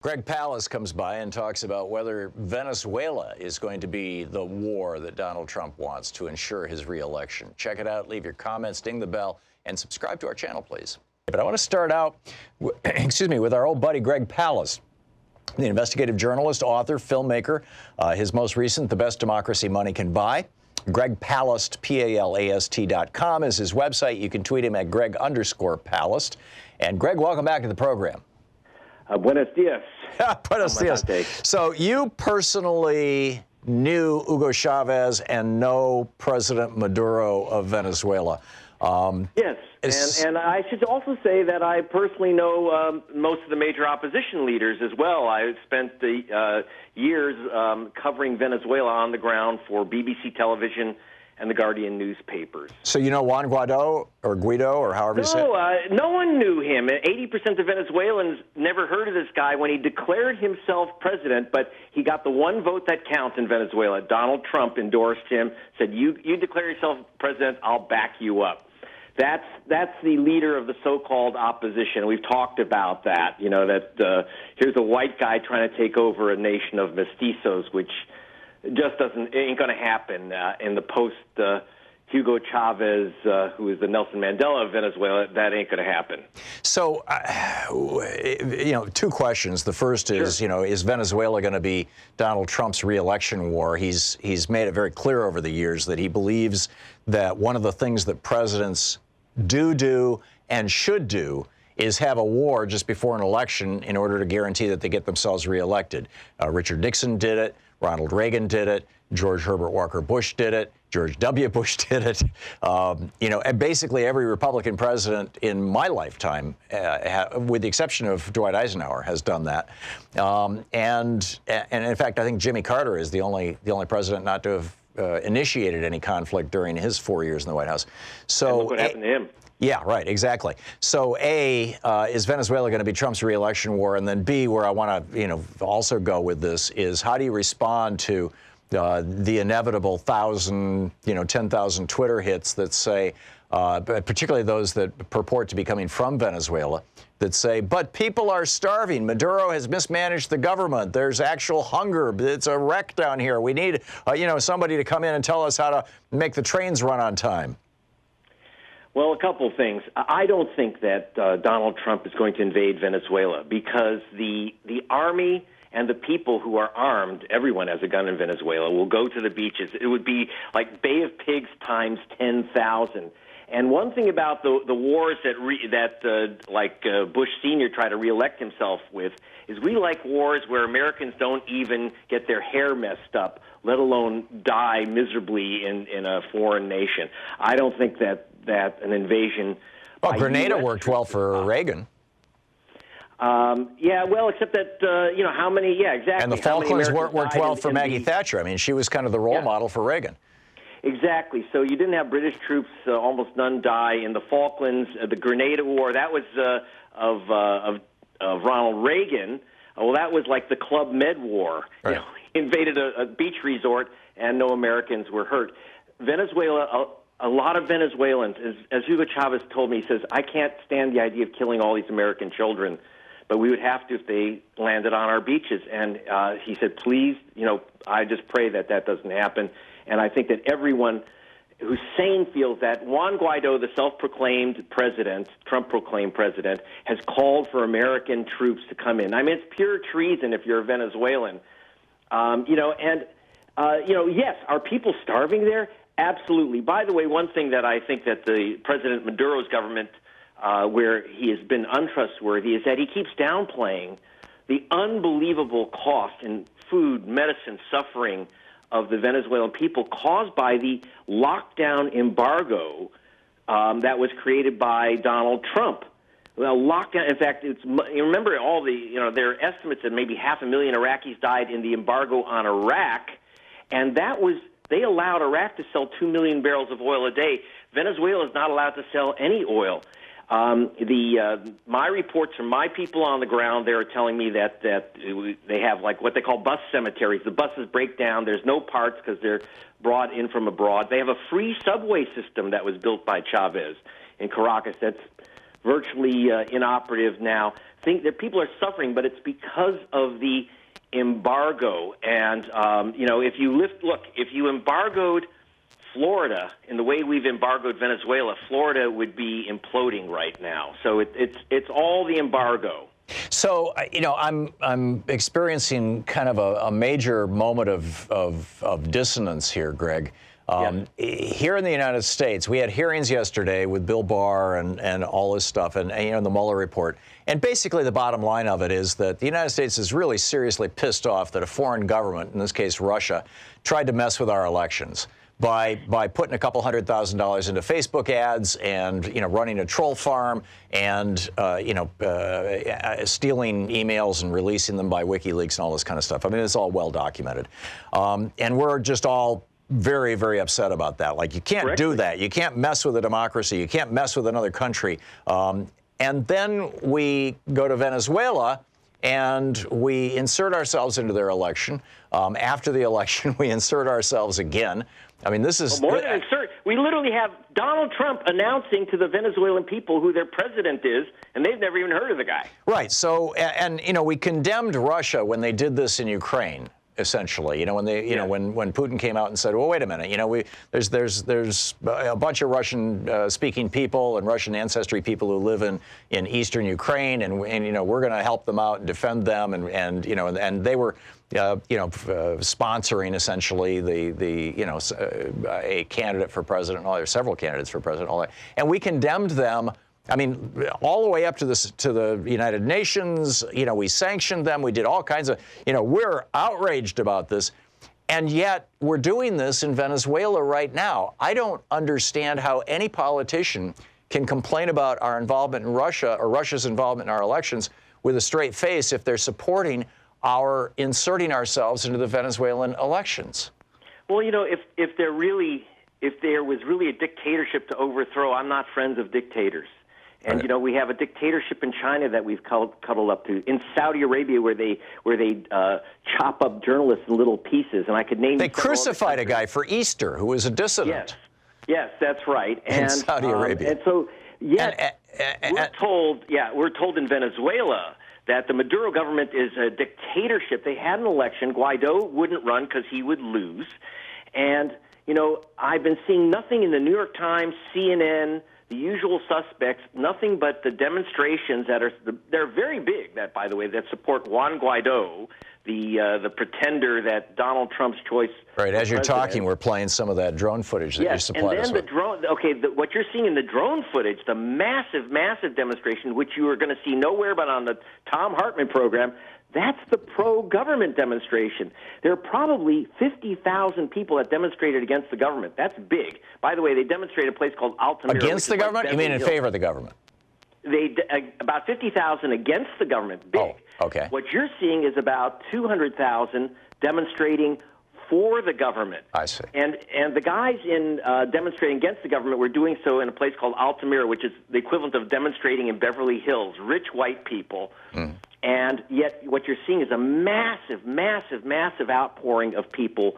Greg Palast comes by and talks about whether Venezuela is going to be the war that Donald Trump wants to ensure his reelection. Check it out, leave your comments, ding the bell, and subscribe to our channel, please. But I want to start out, with our old buddy Greg Palast, the investigative journalist, author, filmmaker. His most recent, The Best Democracy Money Can Buy. Greg Palast, Palast.com is his website. You can tweet him at Greg_Palast. And Greg, welcome back to the program. Buenos dias. Buenos dias. So you personally knew Hugo Chavez and know President Maduro of Venezuela. Yes, and I should also say that I personally know most of the major opposition leaders as well. I spent the years covering Venezuela on the ground for BBC television and the Guardian newspapers. So you know Juan Guaido or Guido or however you say it? No one knew him. 80% of Venezuelans never heard of this guy when he declared himself president, but he got the one vote that counts in Venezuela. Donald Trump endorsed him, said, you declare yourself president, I'll back you up. That's the leader of the so-called opposition. We've talked about that, that here's a white guy trying to take over a nation of mestizos, which just ain't going to happen in the post Hugo Chavez, who is the Nelson Mandela of Venezuela. That ain't going to happen. So, two questions. The first is, is Venezuela going to be Donald Trump's reelection war? He's made it very clear over the years that he believes that one of the things that presidents do and should do is have a war just before an election in order to guarantee that they get themselves reelected. Richard Nixon did it. Ronald Reagan did it. George Herbert Walker Bush did it. George W. Bush did it. And basically every Republican president in my lifetime, with the exception of Dwight Eisenhower, has done that. And in fact, I think Jimmy Carter is the only president not to have initiated any conflict during his 4 years in the White House. So and look what happened to him. Yeah, right, exactly. So A, is Venezuela going to be Trump's reelection war? And then B, where I want to, also go with this is how do you respond to the inevitable 10,000 Twitter hits that say, particularly those that purport to be coming from Venezuela, that say, but people are starving. Maduro has mismanaged the government. There's actual hunger. It's a wreck down here. We need, somebody to come in and tell us how to make the trains run on time. Well, a couple of things. I don't think that Donald Trump is going to invade Venezuela because the army and the people who are armed, everyone has a gun in Venezuela, will go to the beaches. It would be like Bay of Pigs times 10,000. And one thing about the wars that Bush Sr. tried to reelect himself with is we like wars where Americans don't even get their hair messed up, let alone die miserably in a foreign nation. I don't think that an invasion. Well, Grenada worked well for Reagan. Except that, how many, exactly. And the Falklands worked well for Maggie Thatcher. I mean, she was kind of the role model for Reagan. Exactly. So you didn't have British troops, almost none die in the Falklands. The Grenada War, that was of Ronald Reagan. Well, that was like the Club Med War. Right. He invaded a beach resort and no Americans were hurt. Venezuela, a lot of Venezuelans, as Hugo Chavez told me, he says, I can't stand the idea of killing all these American children, but we would have to if they landed on our beaches. And he said, please, I just pray that doesn't happen. And I think that everyone who's sane feels that. Juan Guaido, the self-proclaimed president, Trump-proclaimed president, has called for American troops to come in. I mean, it's pure treason if you're a Venezuelan. Yes, are people starving there? Absolutely. By the way, one thing that I think that the President Maduro's government, where he has been untrustworthy, is that he keeps downplaying the unbelievable cost in food, medicine, suffering of the Venezuelan people caused by the lockdown embargo that was created by Donald Trump. Well, lockdown, in fact, you remember all there are estimates that maybe 500,000 Iraqis died in the embargo on Iraq, and they allowed Iraq to sell 2 million barrels of oil a day. Venezuela is not allowed to sell any oil. My reports from my people on the ground, they're telling me that they have like what they call bus cemeteries. The buses break down. There's no parts because they're brought in from abroad. They have a free subway system that was built by Chavez in Caracas that's virtually inoperative now. Think that people are suffering, but it's because of the embargo. And if you embargoed Florida in the way we've embargoed Venezuela, Florida would be imploding right now. So it's all the embargo. So, I'm experiencing kind of a major moment of dissonance here, Greg. Here in the United States, we had hearings yesterday with Bill Barr and all this stuff, and the Mueller report. And basically, the bottom line of it is that the United States is really seriously pissed off that a foreign government, in this case Russia, tried to mess with our elections by putting a couple $100,000 into Facebook ads and running a troll farm and stealing emails and releasing them by WikiLeaks and all this kind of stuff. I mean, it's all well documented, and we're just all very, very upset about that. Like, you can't do that. You can't mess with a democracy. You can't mess with another country. And then we go to Venezuela and we insert ourselves into their election. After the election, we insert ourselves again. I mean, this is more than insert. We literally have Donald Trump announcing to the Venezuelan people who their president is, and they've never even heard of the guy. Right. So, and we condemned Russia when they did this in Ukraine. Essentially, when they, when Putin came out and said, "Well, wait a minute, there's a bunch of Russian-speaking people and Russian ancestry people who live in eastern Ukraine, and we're going to help them out and defend them," and they were, sponsoring essentially a candidate for president, or several candidates for president, all that, and we condemned them. I mean, all the way up to the United Nations, we sanctioned them. We did all kinds of, we're outraged about this. And yet we're doing this in Venezuela right now. I don't understand how any politician can complain about our involvement in Russia or Russia's involvement in our elections with a straight face if they're supporting our inserting ourselves into the Venezuelan elections. Well, if there was really a dictatorship to overthrow, I'm not friends of dictators. And we have a dictatorship in China that we've cuddled up to. In Saudi Arabia, where they chop up journalists in little pieces, and I could name. They crucified a guy for Easter who was a dissident. Yes, that's right. In Saudi Arabia. And so, we're told in Venezuela that the Maduro government is a dictatorship. They had an election. Guaido wouldn't run because he would lose. And I've been seeing nothing in the New York Times, CNN. The usual suspects, nothing but the demonstrations they're very big, that, by the way, that support Juan Guaido, the pretender that Donald Trump's choice. Right, as you're talking, we're playing some of that drone footage that you supplied us with. What you're seeing in the drone footage, the massive, massive demonstration, which you are going to see nowhere but on the Thom Hartmann program, that's the pro-government demonstration. There are probably 50,000 people that demonstrated against the government. That's big. By the way, they demonstrated a place called Altamira. Against the government? You mean in favor of the government? About 50,000 against the government. Big. Oh, okay. What you're seeing is about 200,000 demonstrating for the government. I see. And the guys in demonstrating against the government were doing so in a place called Altamira, which is the equivalent of demonstrating in Beverly Hills, rich white people. And yet what you're seeing is a massive, massive, massive outpouring of people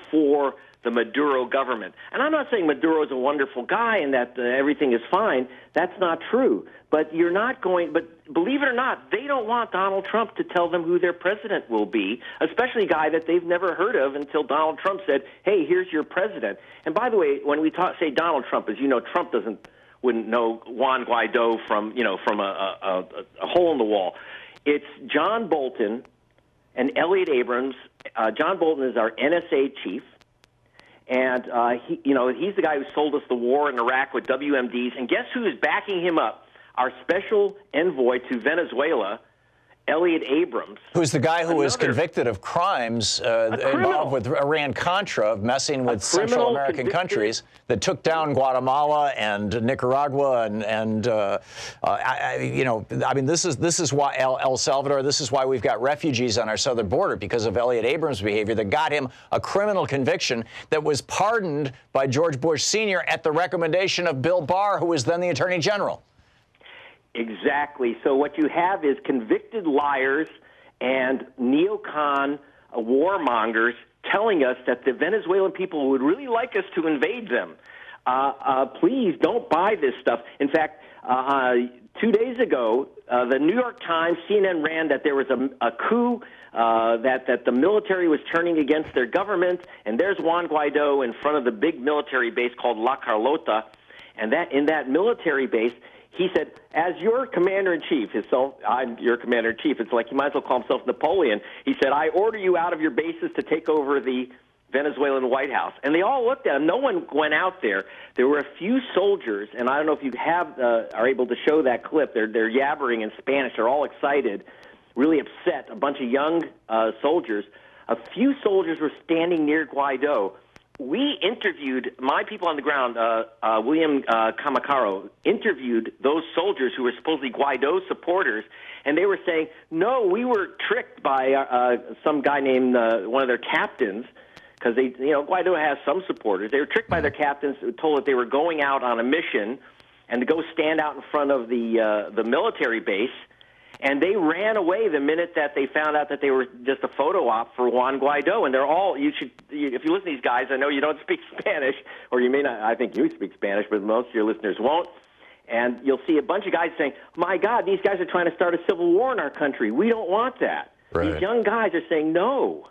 for the Maduro government. And I'm not saying Maduro is a wonderful guy and that everything is fine. That's not true. But but believe it or not, they don't want Donald Trump to tell them who their president will be, especially a guy that they've never heard of until Donald Trump said, "Hey, here's your president." And by the way, when we say Donald Trump, as you know, Trump wouldn't know Juan Guaido from a hole in the wall. It's John Bolton and Elliot Abrams. John Bolton is our NSA chief, and he's the guy who sold us the war in Iraq with WMDs. And guess who is backing him up? Our special envoy to Venezuela, Elliot Abrams. Who's the guy who was convicted of crimes involved with Iran-Contra, of messing with Central American countries that took down Guatemala and Nicaragua this is why El Salvador, this is why we've got refugees on our southern border, because of Elliot Abrams' behavior that got him a criminal conviction that was pardoned by George Bush Sr. at the recommendation of Bill Barr, who was then the Attorney General. Exactly. So what you have is convicted liars and neocon warmongers telling us that the Venezuelan people would really like us to invade them. please don't buy this stuff. In fact, 2 days ago, the New York Times, CNN ran that there was a coup, that the military was turning against their government, and there's Juan Guaido in front of the big military base called La Carlota, and that in that military base, he said, as your commander-in-chief, I'm your commander-in-chief. It's like he might as well call himself Napoleon. He said, I order you out of your bases to take over the Venezuelan White House. And they all looked at him. No one went out there. There were a few soldiers, and I don't know if you are able to show that clip. They're yabbering in Spanish. They're all excited, really upset, a bunch of young soldiers. A few soldiers were standing near Guaido. We interviewed, my people on the ground, William Camacaro, interviewed those soldiers who were supposedly Guaido supporters, and they were saying, no, we were tricked by some guy named one of their captains, because Guaido has some supporters. They were tricked by their captains who told that they were going out on a mission and to go stand out in front of the military base. And they ran away the minute that they found out that they were just a photo op for Juan Guaido. And they're all, if you listen to these guys, I know you don't speak Spanish, or you may not, I think you speak Spanish, but most of your listeners won't. And you'll see a bunch of guys saying, my God, these guys are trying to start a civil war in our country. We don't want that. Right. These young guys are saying no.